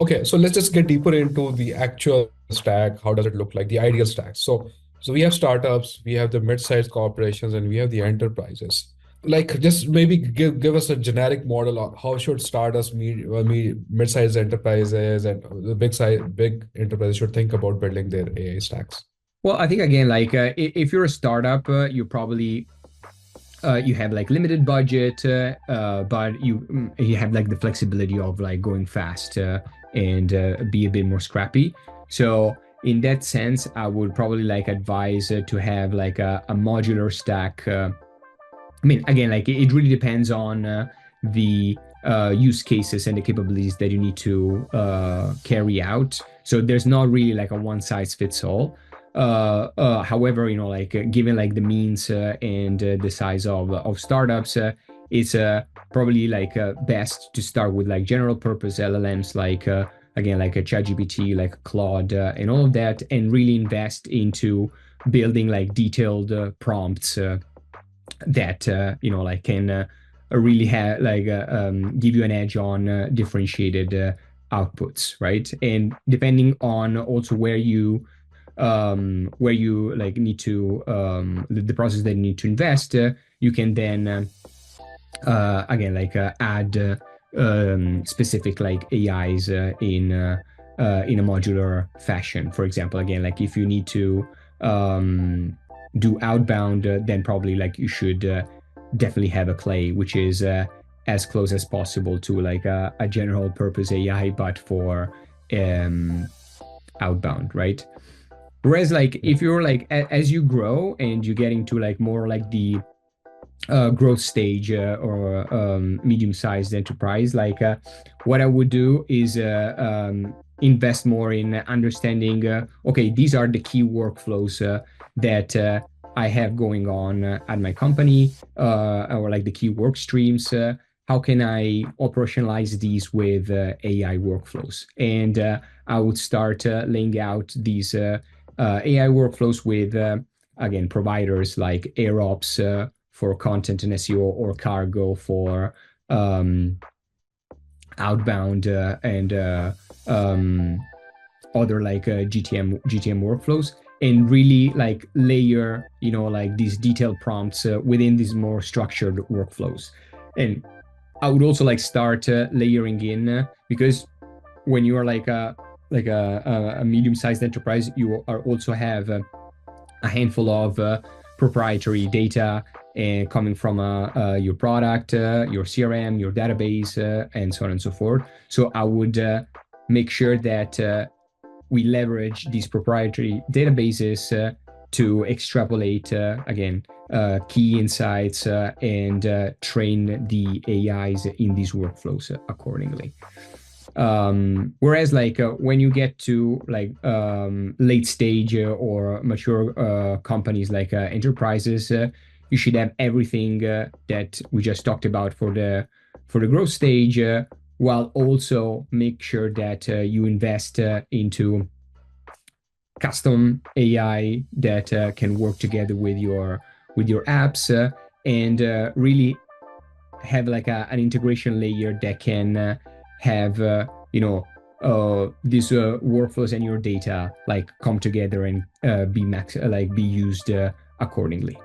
Okay, so let's just get deeper into the actual stack. How does it look like, the ideal stack? So we have startups, we have the mid-sized corporations, and we have the enterprises. Like, just maybe give us a generic model of how should startups, mid-sized enterprises, and the big enterprises should think about building their AI stacks. Well, I think again, like if you're a startup, you probably you have like limited budget, but you have like the flexibility of like going fast and be a bit more scrappy. So in that sense, I would probably like advise to have like a modular stack. I mean, again, like it really depends on the use cases and the capabilities that you need to carry out. So there's not really like a one size fits all. However, like given like the means and the size of startups, it's probably like best to start with like general purpose LLMs like again like a ChatGPT, like Claude, and all of that, and really invest into building like detailed prompts that like can really have like give you an edge on differentiated outputs, right? And depending on also where you like need to the process that you need to invest, you can then again like add specific like AIs in a modular fashion. For example, again, like if you need to do outbound, then probably like you should definitely have a clay, which is as close as possible to like a general purpose AI, but for um, outbound, right? Whereas like if you're like as you grow and you get into like more like the growth stage or medium-sized enterprise, like what I would do is invest more in understanding, okay, these are the key workflows that I have going on at my company, or like the key work streams. How can I operationalize these with AI workflows? And I would start laying out these AI workflows with, again, providers like AirOps, for content and SEO, or cargo for um, outbound and other like GTM workflows, and really like layer like these detailed prompts within these more structured workflows. And I would also like start layering in because when you are like a medium-sized enterprise, you are also have a handful of proprietary data coming from your product, your CRM, your database, and so on and so forth. So I would make sure that we leverage these proprietary databases to extrapolate, again, key insights and train the AIs in these workflows accordingly. Whereas like when you get to like late stage or mature companies like enterprises, you should have everything that we just talked about for the growth stage, while also make sure that you invest into custom AI that can work together with your apps, and really have like an integration layer that can have these workflows and your data like come together and be used accordingly.